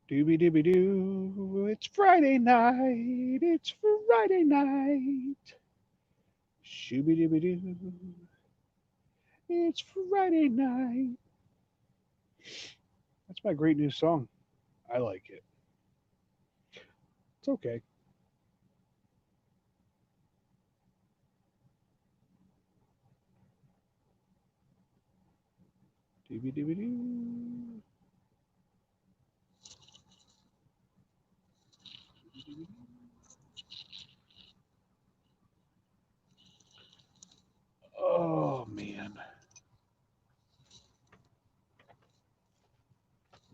Dooby dooby doo. It's Friday night. It's Friday night. Shooby dooby doo. It's Friday night. That's my great new song. I like it. It's okay. Dooby dooby doo. Oh man.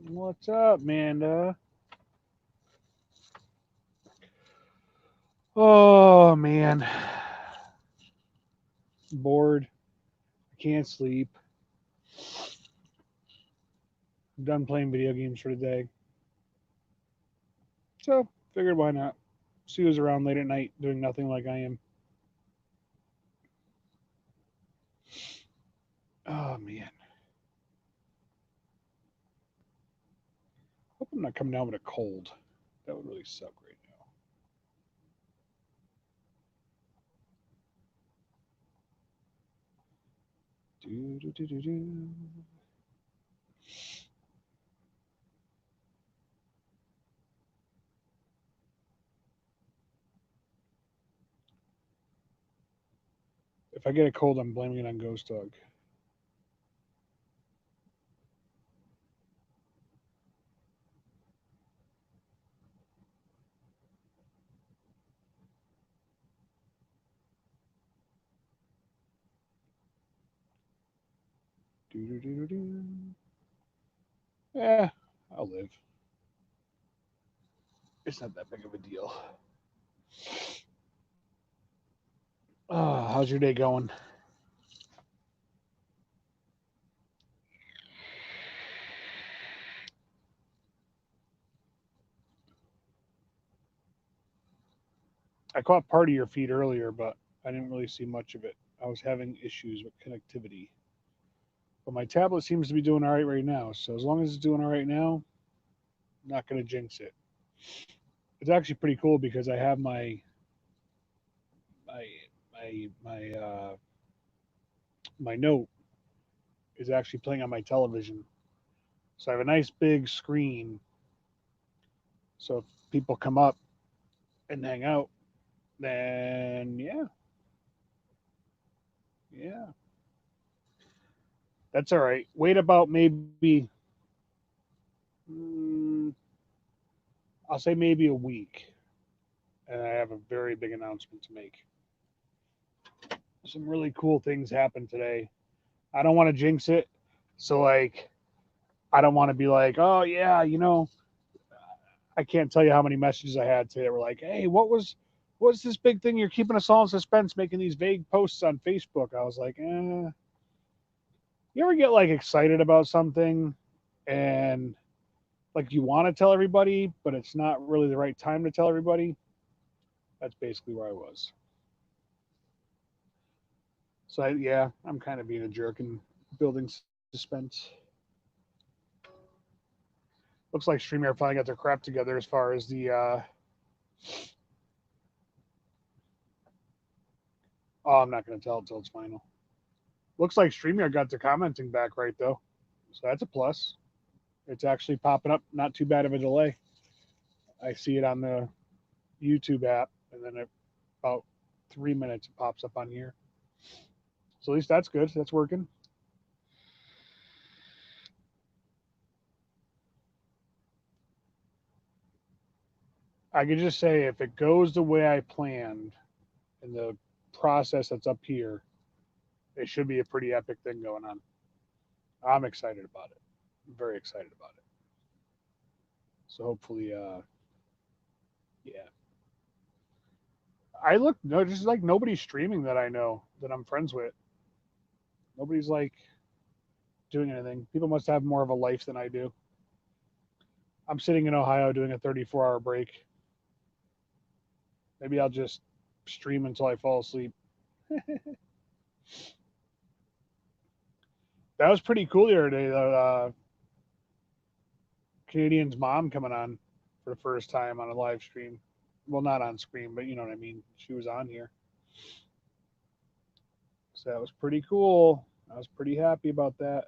What's up, Manda? Oh man. Bored. I can't sleep. I'm done playing video games for the day. So figured why not? See who's around late at night doing nothing like I am. Oh man. Hope I'm not coming down with a cold. That would really suck right now. Do, do, do, do, do. If I get a cold, I'm blaming it on Ghost Dog. Do, do, do, do, do. Yeah, I'll live. It's not that big of a deal. Oh, how's your day going? I caught part of your feed earlier, but I didn't really see much of it. I was having issues with connectivity. But my tablet seems to be doing all right now. So as long as it's doing all right now, I'm not going to jinx it. It's actually pretty cool because I have my my note is actually playing on my television. So I have a nice big screen. So if people come up and hang out, then yeah, that's all right. Wait about maybe, mm, I'll say maybe a week, and I have a very big announcement to make. Some really cool things happened today. I don't want to jinx it, so like I don't want to be like, oh yeah, I can't tell you how many messages I had today that were like, hey, what's this big thing you're keeping us all in suspense, making these vague posts on Facebook? I was like, you ever get like excited about something and like you want to tell everybody, but it's not really the right time to tell everybody? That's basically where I was. So yeah, I'm kind of being a jerk and building suspense. Looks like StreamYard finally got their crap together as far as the. Oh, I'm not going to tell until it's final. Looks like StreamYard got their commenting back right though, so that's a plus. It's actually popping up, not too bad of a delay. I see it on the YouTube app, and then about 3 minutes it pops up on here. So at least that's good. That's working. I could just say if it goes the way I planned in the process that's up here, it should be a pretty epic thing going on. I'm excited about it. I'm very excited about it. So hopefully, yeah. I look no, just like nobody's streaming that I know that I'm friends with. Nobody's like doing anything. People must have more of a life than I do. I'm sitting in Ohio doing a 34-hour break. Maybe I'll just stream until I fall asleep. That was pretty cool the other day, though, Canadian's mom coming on for the first time on a live stream. Well, not on screen, but you know what I mean. She was on here. So that was pretty cool. I was pretty happy about that.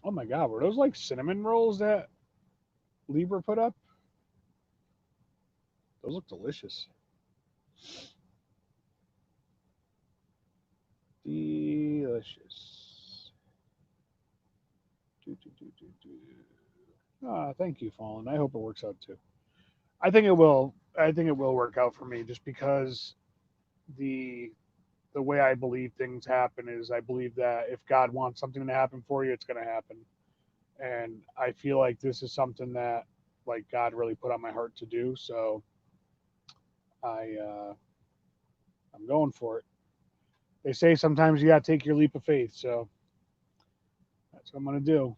Oh my God, were those like cinnamon rolls that Libra put up? Those look delicious. Delicious. Do, do, do, do, do. Ah, thank you, Fallen. I hope it works out too. I think it will. I think it will work out for me just because the the way I believe things happen is I believe that if God wants something to happen for you, it's going to happen. And I feel like this is something that like God really put on my heart to do. So I'm going for it. They say sometimes you got to take your leap of faith. So that's what I'm going to do.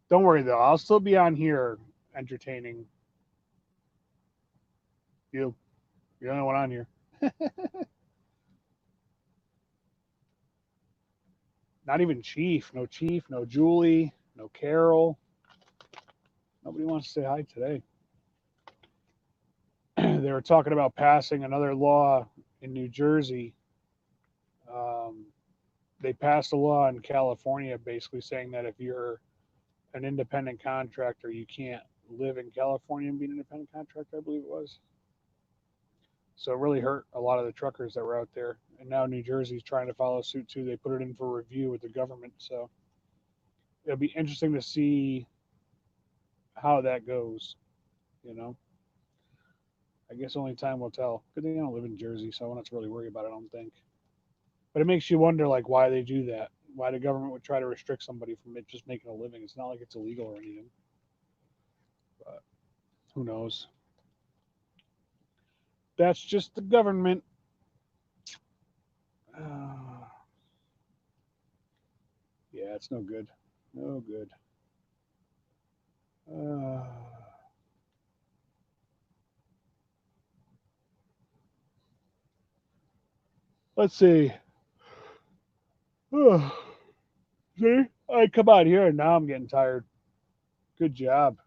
Don't worry though. I'll still be on here entertaining you. You're the only one on here. Not even Chief. No Chief. No Julie. No Carol. Nobody wants to say hi today. They were talking about passing another law in New Jersey. Um, they passed a law in California basically saying that if you're an independent contractor, you can't live in California and be an independent contractor, I believe it was. So it really hurt a lot of the truckers that were out there. And now New Jersey's trying to follow suit too. They put it in for review with the government. So it'll be interesting to see how that goes, you know. I guess only time will tell. Good thing I don't live in Jersey, so I don't have to really worry about it, I don't think. But it makes you wonder like why they do that. Why the government would try to restrict somebody from it just making a living. It's not like it's illegal or anything. But who knows? That's just the government. Uh, yeah, it's no good. No good. Uh, let's see. See, I come out here and now I'm getting tired. Good job.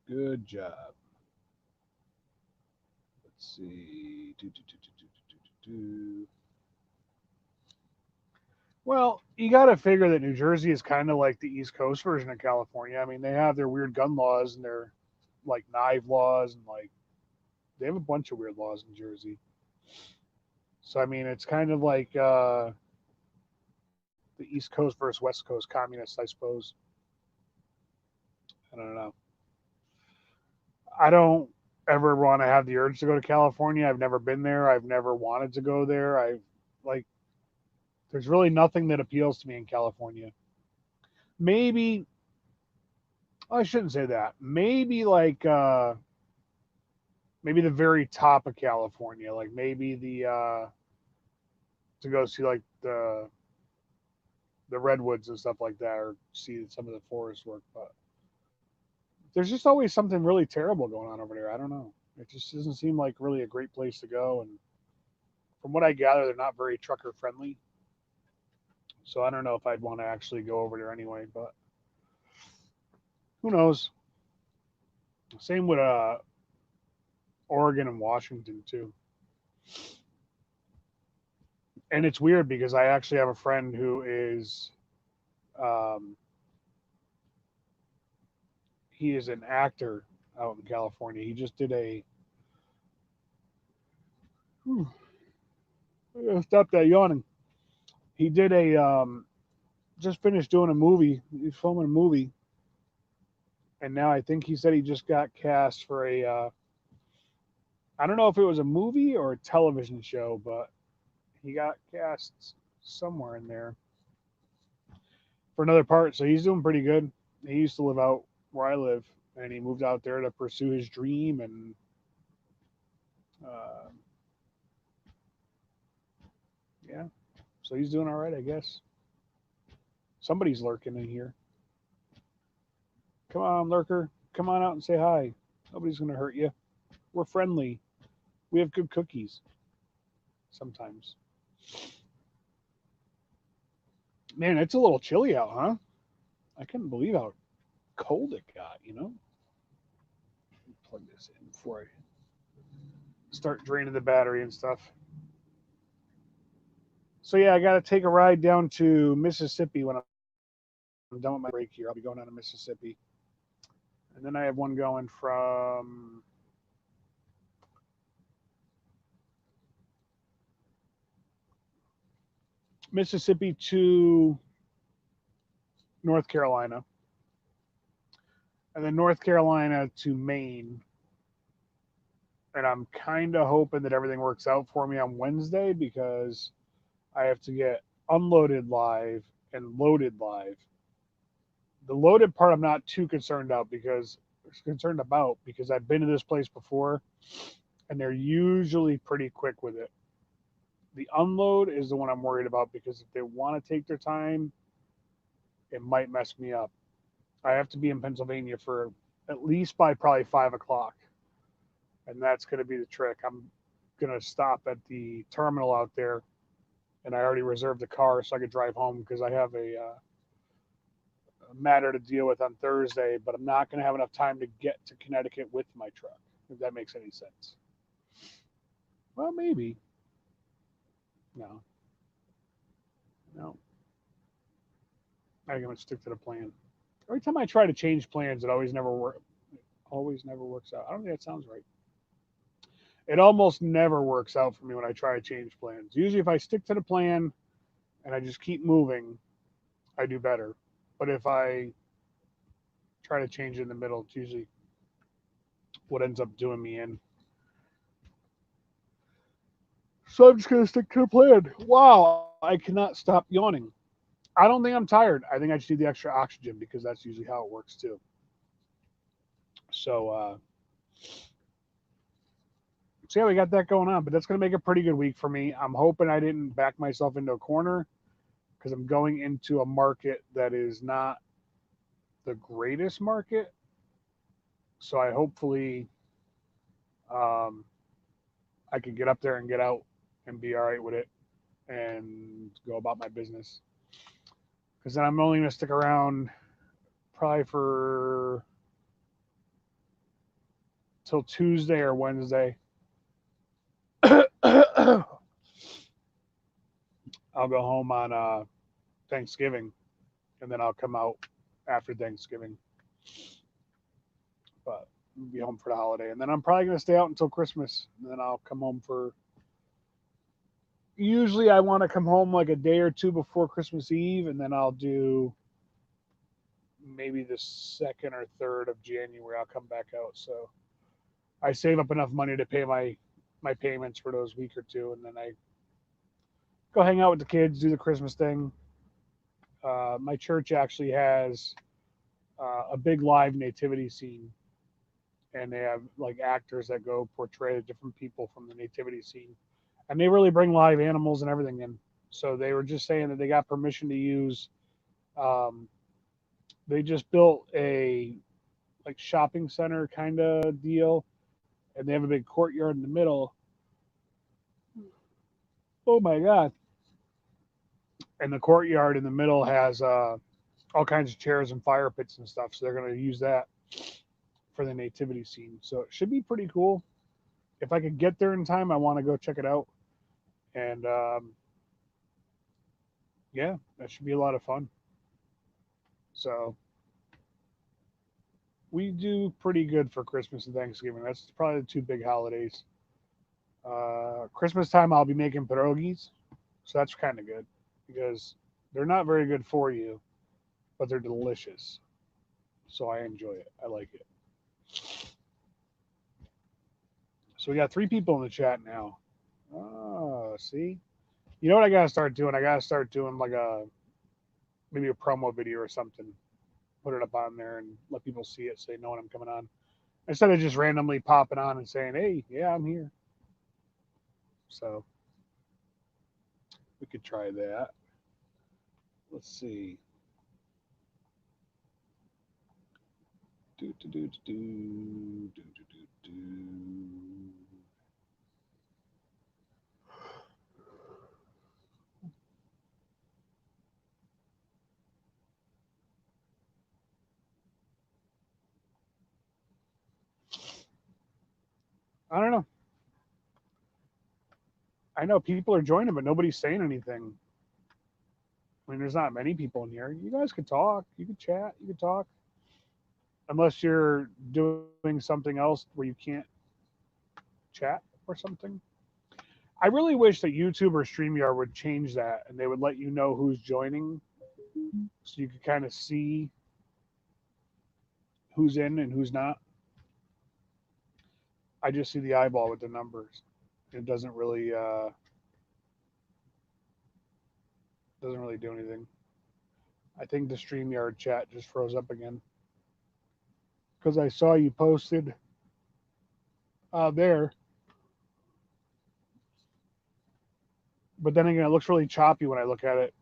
Good job. Let's see. Well, you got to figure that New Jersey is kind of like the East Coast version of California. I mean, they have their weird gun laws and their like knife laws and like they have a bunch of weird laws in Jersey. So I mean, it's kind of like the East Coast versus West Coast communists, I suppose. I don't know. I don't ever want to have the urge to go to California. I've never been there. I've never wanted to go there. I've like there's really nothing that appeals to me in California. Maybe I shouldn't say that. Maybe like maybe the very top of California, like maybe the to go see like the redwoods and stuff like that, or see some of the forest work. But there's just always something really terrible going on over there. I don't know. It just doesn't seem like really a great place to go. And from what I gather, they're not very trucker friendly. So I don't know if I'd want to actually go over there anyway. But who knows? Same with Oregon and Washington too. And it's weird because I actually have a friend who is um, he is an actor out in California. He just did a stop that yawning. He did a just finished doing a movie. He's filming a movie, and now I think he said he just got cast for a. I don't know if it was a movie or a television show, but he got cast somewhere in there for another part. So he's doing pretty good. He used to live out where I live, and he moved out there to pursue his dream. And uh, yeah, so he's doing all right, I guess. Somebody's lurking in here. Come on, lurker. Come on out and say hi. Nobody's gonna hurt you. We're friendly. We have good cookies sometimes. Man, it's a little chilly out, huh? I couldn't believe how cold it got, you know? Plug this in before I start draining the battery and stuff. So yeah, I got to take a ride down to Mississippi when I'm done with my break here. I'll be going down to Mississippi, and then I have one going from Mississippi to North Carolina, and then North Carolina to Maine. And I'm kind of hoping that everything works out for me on Wednesday because I have to get unloaded live and loaded live. The loaded part I'm not too concerned about because I've been to this place before and they're usually pretty quick with it. The unload is the one I'm worried about because if they want to take their time, it might mess me up. I have to be in Pennsylvania for at least by probably 5 o'clock, and that's going to be the trick. I'm going to stop at the terminal out there, and I already reserved a car so I could drive home because I have a matter to deal with on Thursday, but I'm not going to have enough time to get to Connecticut with my truck, if that makes any sense. Well, maybe. No. No. I think I'm going to stick to the plan. Every time I try to change plans, it always never works out. I don't think that sounds right. It almost never works out for me when I try to change plans. Usually, if I stick to the plan and I just keep moving, I do better. But if I try to change it in the middle, it's usually what ends up doing me in. So I'm just going to stick to the plan. Wow, I cannot stop yawning. I don't think I'm tired. I think I just need the extra oxygen because that's usually how it works too. So, so yeah, we got that going on, but that's going to make a pretty good week for me. I'm hoping I didn't back myself into a corner because I'm going into a market that is not the greatest market. So I hopefully um, I can get up there and get out and be all right with it and go about my business. Because then I'm only going to stick around probably for till Tuesday or Wednesday. I'll go home on Thanksgiving, and then I'll come out after Thanksgiving. But I'll be home for the holiday, and then I'm probably gonna stay out until Christmas, and then I'll come home for. Usually, I want to come home like a day or two before Christmas Eve, and then I'll do maybe the 2nd or 3rd of January. I'll come back out, so I save up enough money to pay my payments for those week or two, and then I go hang out with the kids, do the Christmas thing. My church actually has a big live nativity scene, and they have like actors that go portray the different people from the nativity scene, and they really bring live animals and everything in. So they were just saying that they got permission to use. Um, they just built a like shopping center kind of deal, and they have a big courtyard in the middle. Oh my god! And the courtyard in the middle has all kinds of chairs and fire pits and stuff. So they're going to use that for the nativity scene. So it should be pretty cool. If I could get there in time, I want to go check it out. And yeah, that should be a lot of fun. So we do pretty good for Christmas and Thanksgiving. That's probably the two big holidays. Christmas time, I'll be making pierogies. So that's kind of good because they're not very good for you, but they're delicious. So I enjoy it. I like it. So we got 3 people in the chat now. Oh, see? You know what I gotta start doing? I gotta start doing like maybe a promo video or something. Put it up on there and let people see it so they know when I'm coming on. Instead of just randomly popping on and saying, hey, yeah, I'm here. So we could try that. Let's see. Do, do, do, do, do, do, do, do. I don't know. I know people are joining, but nobody's saying anything. I mean, there's not many people in here. You guys could talk. You could chat. You could talk. Unless you're doing something else where you can't chat or something. I really wish that YouTube or StreamYard would change that and they would let you know who's joining so you could kind of see who's in and who's not. I just see the eyeball with the numbers. It doesn't really do anything. I think the StreamYard chat just froze up again because I saw you posted there, but then again, it looks really choppy when I look at it.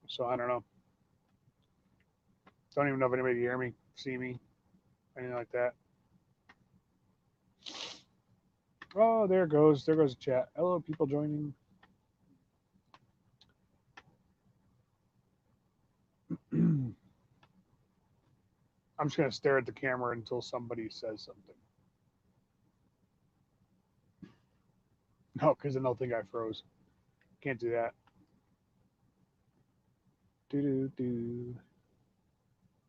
So I don't know. Don't even know if anybody can hear me, see me, anything like that. Oh, there it goes. There goes the chat. Hello, people joining. I'm just going to stare at the camera until somebody says something. No, because then they'll think I froze. Can't do that. Do.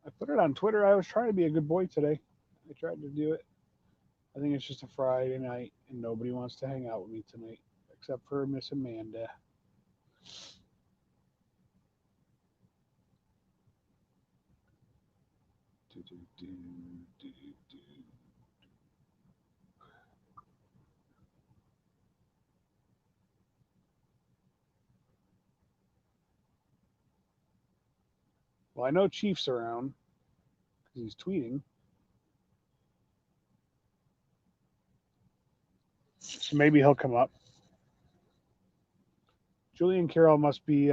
I put it on Twitter. I was trying to be a good boy today. I tried to do it. I think it's just a Friday night, and nobody wants to hang out with me tonight, except for Miss Amanda. Well, I know Chief's around because he's tweeting. So maybe he'll come up. Julian Carroll must be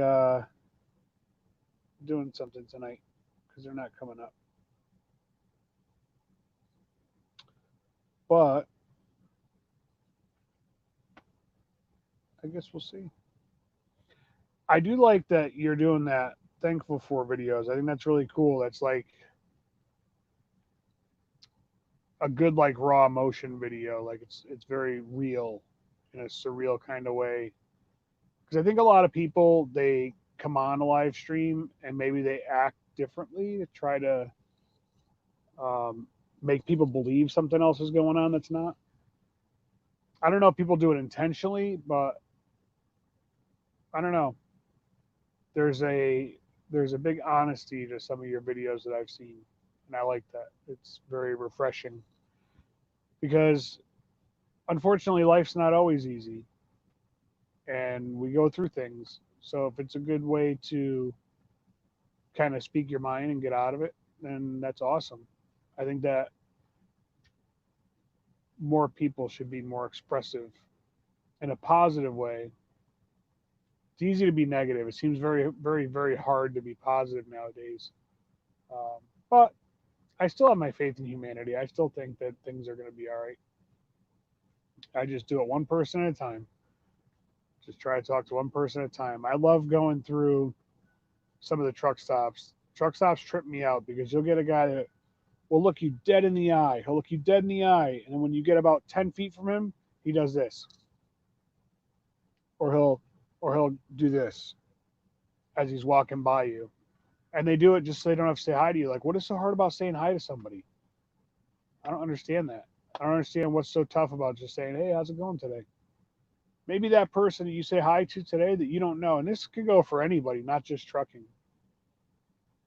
doing something tonight because they're not coming up. But I guess we'll see. I do like that you're doing that thankful for videos. I think that's really cool. That's like a good like raw emotion video. Like it's very real in a surreal kind of way. Because I think a lot of people they come on a live stream and maybe they act differently to try to um, make people believe something else is going on that's not. I don't know if people do it intentionally, but I don't know. There's a there's a big honesty to some of your videos that I've seen, and I like that. It's very refreshing because unfortunately life's not always easy and we go through things. So if it's a good way to kind of speak your mind and get out of it, then that's awesome. I think that more people should be more expressive in a positive way. It's easy to be negative. It seems very, very, very hard to be positive nowadays. But I still have my faith in humanity. I still think that things are going to be all right. I just do it one person at a time. Just try to talk to one person at a time. I love going through some of the truck stops. Truck stops trip me out because you'll get a guy that will look you dead in the eye. He'll look you dead in the eye, and then when you get about 10 feet from him, he does this, or he'll do this as he's walking by you, and they do it just so they don't have to say hi to you. Like, what is so hard about saying hi to somebody? I don't understand that. I don't understand what's so tough about just saying, "Hey, how's it going today?" Maybe that person that you say hi to today that you don't know, and this could go for anybody, not just trucking.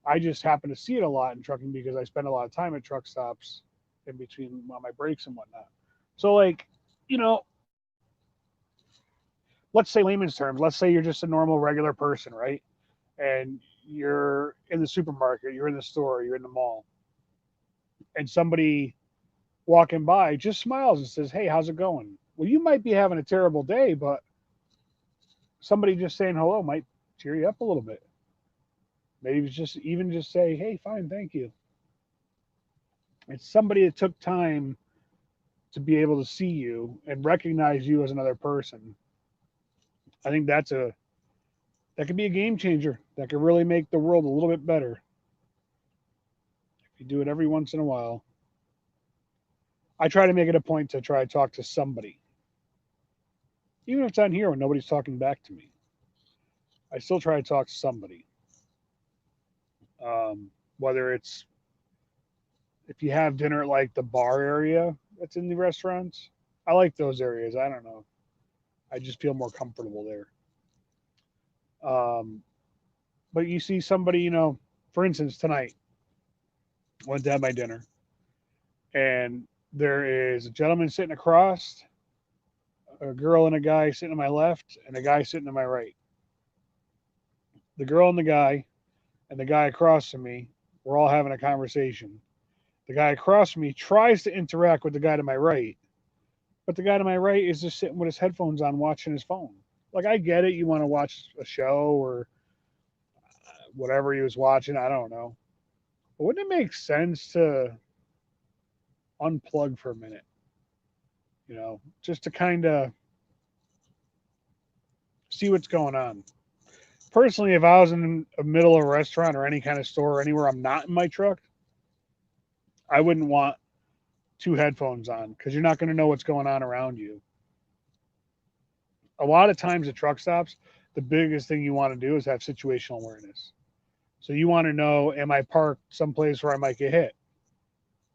I just happen to see it a lot in trucking because I spend a lot of time at truck stops in between my breaks and whatnot. So, like, you know, let's say layman's terms, let's say you're just a normal, regular person, right? And you're in the supermarket, you're in the store, you're in the mall, and somebody walking by just smiles and says, "Hey, how's it going?" Well, you might be having a terrible day, but somebody just saying hello might cheer you up a little bit. Maybe it's just even just say, "Hey, fine, thank you." It's somebody that took time to be able to see you and recognize you as another person. I think that could be a game changer. That could really make the world a little bit better if you do it every once in a while. I try to make it a point to try to talk to somebody, even if it's on here when nobody's talking back to me. I still try to talk to somebody. Whether it's if you have dinner at like the bar area that's in the restaurants, I like those areas. I don't know. I just feel more comfortable there. Um, but you see somebody, for instance, tonight, went to have my dinner, and there is a gentleman sitting across, a girl and a guy sitting to my left, and a guy sitting to my right. The girl and the guy across from me, we're all having a conversation. The guy across from me tries to interact with the guy to my right, but the guy to my right is just sitting with his headphones on watching his phone. Like, I get it. You want to watch a show or whatever he was watching. I don't know. But wouldn't it make sense to unplug for a minute? Just to kind of see what's going on. Personally, if I was in the middle of a restaurant or any kind of store or anywhere I'm not in my truck, I wouldn't want two headphones on because you're not going to know what's going on around you. A lot of times at truck stops, the biggest thing you want to do is have situational awareness. So you want to know, am I parked someplace where I might get hit?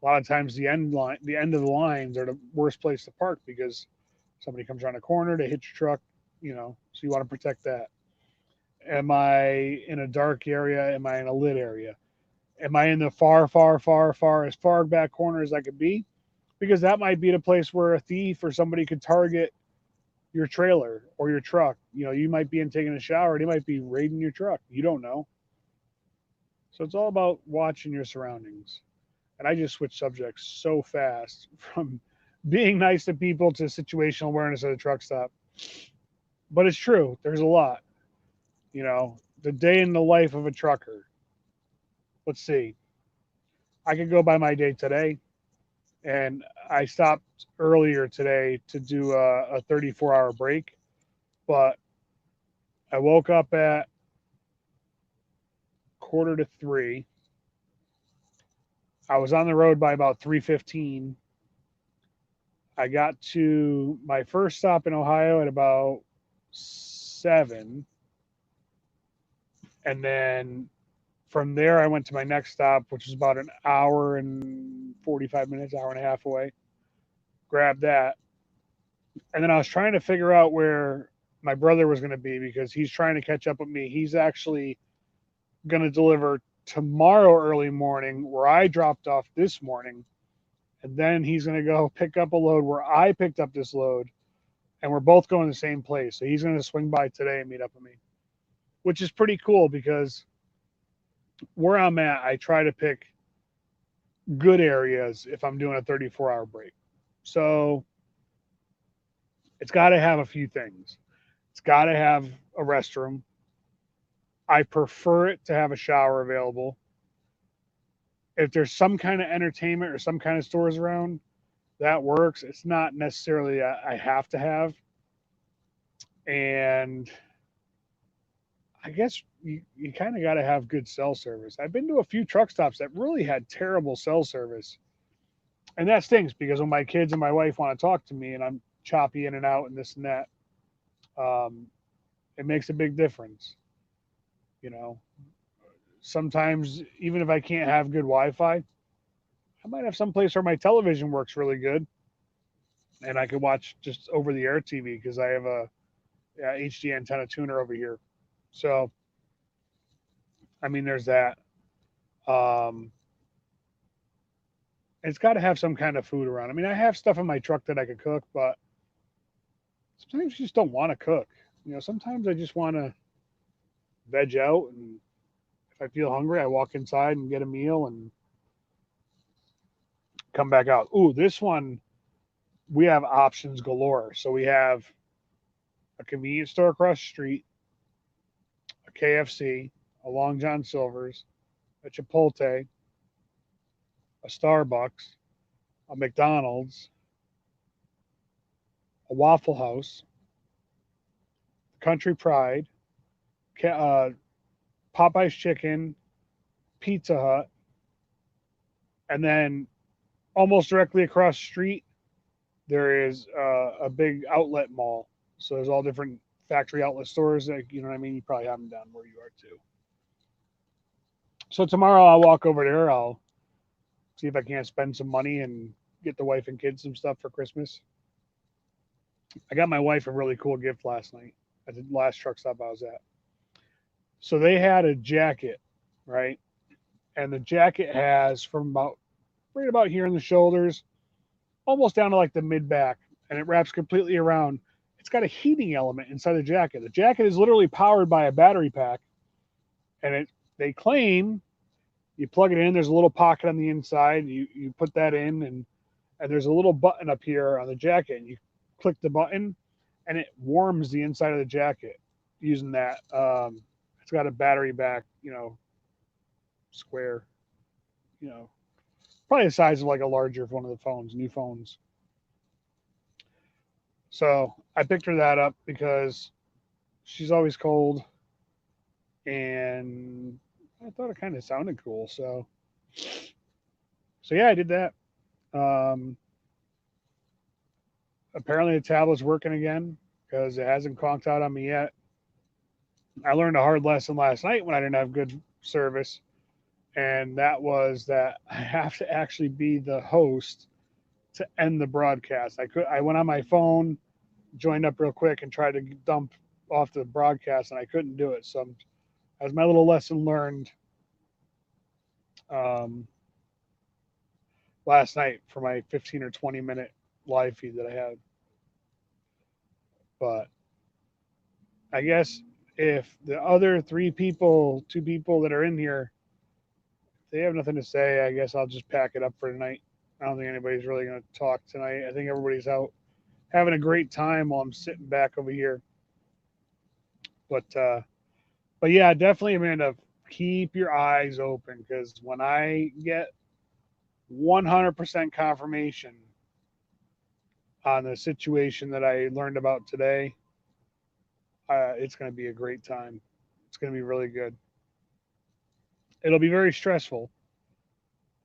A lot of times the end of the lines are the worst place to park because somebody comes around a corner, they hit your truck, so you want to protect that. Am I in a dark area? Am I in a lit area? Am I in the far, far, far, far, as far back corner as I could be? Because that might be the place where a thief or somebody could target your trailer or your truck. You might be in taking a shower, they might be raiding your truck. You don't know. So it's all about watching your surroundings. And I just switched subjects so fast from being nice to people to situational awareness at a truck stop. But it's true. There's a lot. The day in the life of a trucker. Let's see. I could go by my day today, and I stopped earlier today to do a 34-hour break, but I woke up at 2:45. I was on the road by about 3:15. I got to my first stop in Ohio at about 7, and then from there I went to my next stop, which was about an hour and 45 minutes, hour and a half away. Grabbed that, and then I was trying to figure out where my brother was going to be because he's trying to catch up with me. He's actually going to deliver tomorrow early morning where I dropped off this morning, and then he's going to go pick up a load where I picked up this load, and we're both going to the same place. So he's going to swing by today and meet up with me, which is pretty cool because where I'm at, I try to pick good areas if I'm doing a 34-hour break. So it's got to have a few things. It's got to have a restroom. I prefer it to have a shower available. If there's some kind of entertainment or some kind of stores around, that works. It's not necessarily I have to have. And I guess you kind of got to have good cell service. I've been to a few truck stops that really had terrible cell service. And that stinks because when my kids and my wife want to talk to me and I'm choppy in and out and this and that, um, it makes a big difference. You know, sometimes even if I can't have good Wi-Fi, I might have some place where my television works really good, and I could watch just over the air TV because I have a HD antenna tuner over here. So I mean, there's that. Um, it's got to have some kind of food around. I mean, I have stuff in my truck that I could cook, but sometimes you just don't want to cook. Sometimes I just want to veg out, and if I feel hungry, I walk inside and get a meal and come back out. Ooh, this one we have options galore. So we have a convenience store across the street, a KFC, a Long John Silver's, a Chipotle, a Starbucks, a McDonald's, a Waffle House, Country Pride, Popeye's Chicken, Pizza Hut, and then almost directly across the street, there is a big outlet mall. So there's all different factory outlet stores. That, you know what I mean? You probably have them down where you are too. So tomorrow I'll walk over there. I'll see if I can't spend some money and get the wife and kids some stuff for Christmas. I got my wife a really cool gift last night at the last truck stop I was at. So they had a jacket, right? And the jacket has from about right about here in the shoulders, almost down to like the mid back, and it wraps completely around. It's got a heating element inside the jacket. The jacket is literally powered by a battery pack, and they claim you plug it in. There's a little pocket on the inside. You put that in, and there's a little button up here on the jacket, and you click the button, and it warms the inside of the jacket using that. It's got a battery back, square, you know, probably the size of like a larger one of the phones, new phones. So I picked her that up because she's always cold, and I thought it kind of sounded cool. So yeah, I did that. Um, Apparently the tablet's working again because it hasn't conked out on me yet. I learned a hard lesson last night when I didn't have good service, and that was that I have to actually be the host to end the broadcast. I went on my phone, joined up real quick, and tried to dump off the broadcast, and I couldn't do it. So as my little lesson learned um, last night for my 15 or 20-minute live feed that I had. But I guess if the other two people that are in here, they have nothing to say, I guess I'll just pack it up for tonight. I don't think anybody's really going to talk tonight. I think everybody's out having a great time while I'm sitting back over here. But uh, but yeah, definitely, Amanda, keep your eyes open because when I get 100% confirmation on the situation that I learned about today, it's going to be a great time. It's going to be really good. It'll be very stressful,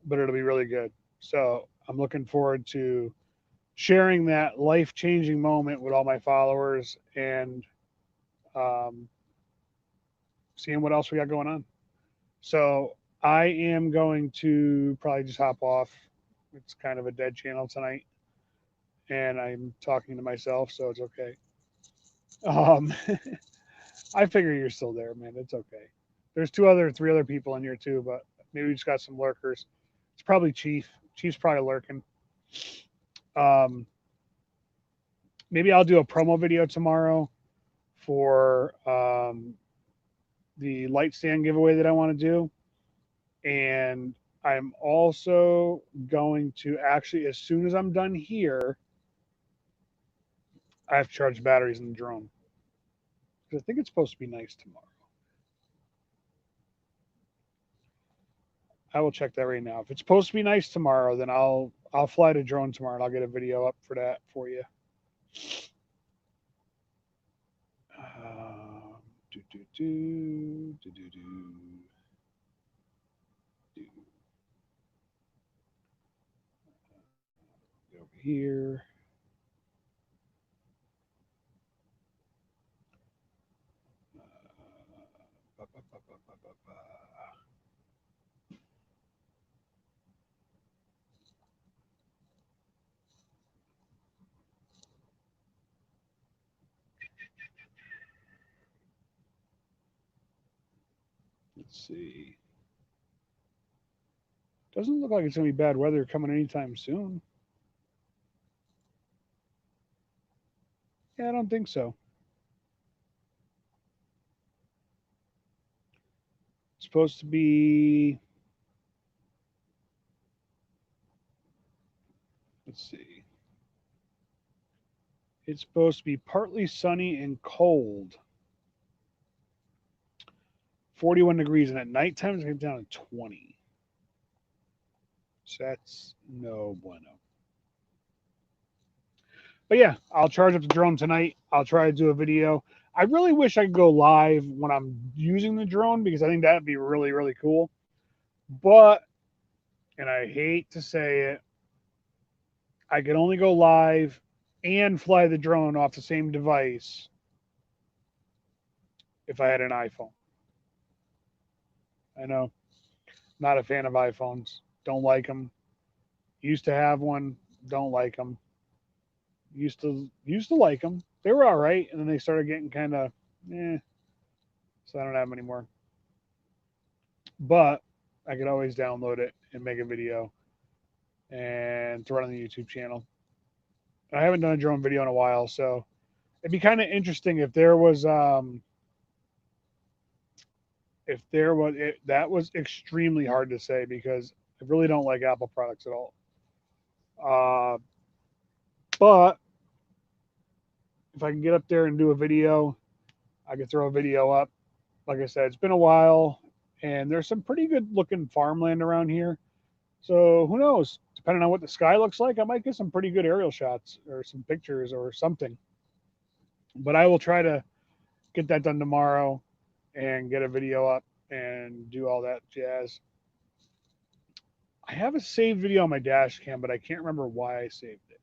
but it'll be really good. So I'm looking forward to sharing that life changing moment with all my followers and um, seeing what else we got going on. So I am going to probably just hop off. It's kind of a dead channel tonight, and I'm talking to myself, so it's okay. Um, I figure you're still there, man. It's okay. There's three other people in here too, but maybe we just got some lurkers. It's probably Chief. Chief's probably lurking. Um, Maybe I'll do a promo video tomorrow for the light stand giveaway that I want to do. And I'm also going to actually, as soon as I'm done here, I have to charge batteries in the drone. Because I think it's supposed to be nice tomorrow. I will check that right now. If it's supposed to be nice tomorrow, then I'll fly to drone tomorrow and I'll get a video up for that for you. Do, do, do, do, do, do. Over here. Let's see. Doesn't look like it's going to be bad weather coming anytime soon. Yeah, I don't think so. It's supposed to be, let's see. It's supposed to be partly sunny and cold. 41 degrees, and at nighttime it's going to be down to 20. So that's no bueno. But yeah, I'll charge up the drone tonight. I'll try to do a video. I really wish I could go live when I'm using the drone because I think that'd be really, really cool. But, and I hate to say it, I could only go live and fly the drone off the same device if I had an iPhone. I know, not a fan of iPhones. Don't like them. Used to have one. Don't like them. Used to like them. They were all right, and then they started getting kind of so I don't have them anymore. But I could always download it and make a video and throw it on the YouTube channel. I haven't done a drone video in a while, so it'd be kind of interesting if there was that was extremely hard to say because I really don't like Apple products at all. Uh, but if I can get up there and do a video, I could throw a video up. Like I said, it's been a while, and there's some pretty good looking farmland around here. So who knows? Depending on what the sky looks like, I might get some pretty good aerial shots or some pictures or something. But I will try to get that done tomorrow and get a video up and do all that jazz. I have a saved video on my dash cam, but I can't remember why I saved it.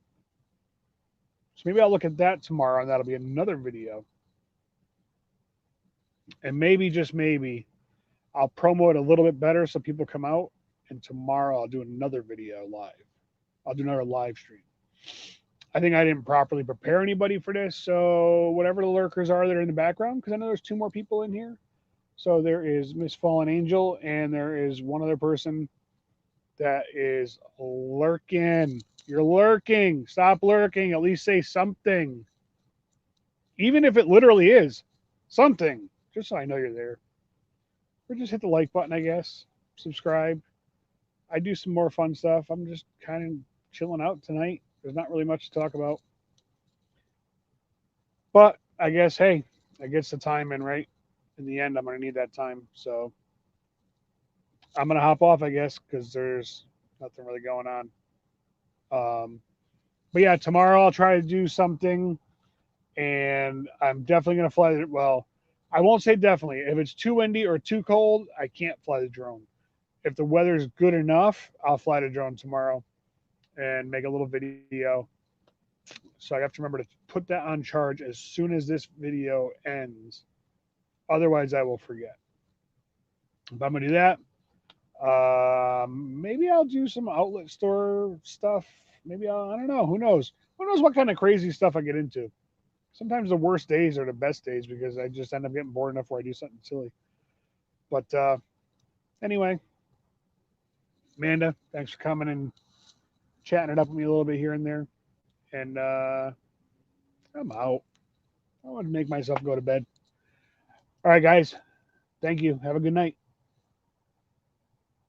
So maybe I'll look at that tomorrow and that'll be another video. And maybe, just maybe, I'll promo it a little bit better so people come out. And tomorrow I'll do another video live. I'll do another live stream. I think I didn't properly prepare anybody for this. So whatever the lurkers are that are in the background, because I know there's 2 more people in here. So there is Miss Fallen Angel, and there is one other person that is lurking. You're lurking. Stop lurking. At least say something. Even if it literally is something, just so I know you're there. Or just hit the like button, I guess. Subscribe. I do some more fun stuff. I'm just kind of chilling out tonight. There's not really much to talk about. But I guess, hey, that gets the time in, right? In the end, I'm going to need that time. So I'm going to hop off, I guess, because there's nothing really going on. But yeah, tomorrow I'll try to do something, and I'm definitely going to fly it. Well, I won't say definitely. If it's too windy or too cold, I can't fly the drone. If the weather's good enough, I'll fly the drone tomorrow and make a little video. So I have to remember to put that on charge as soon as this video ends. Otherwise, I will forget. If I'm going to do that, maybe I'll do some outlet store stuff. Maybe I don't know. Who knows? Who knows what kind of crazy stuff I get into? Sometimes the worst days are the best days because I just end up getting bored enough where I do something silly. But anyway, Amanda, thanks for coming and chatting it up with me a little bit here and there. And I'm out. I want to make myself go to bed. All right, guys. Thank you. Have a good night.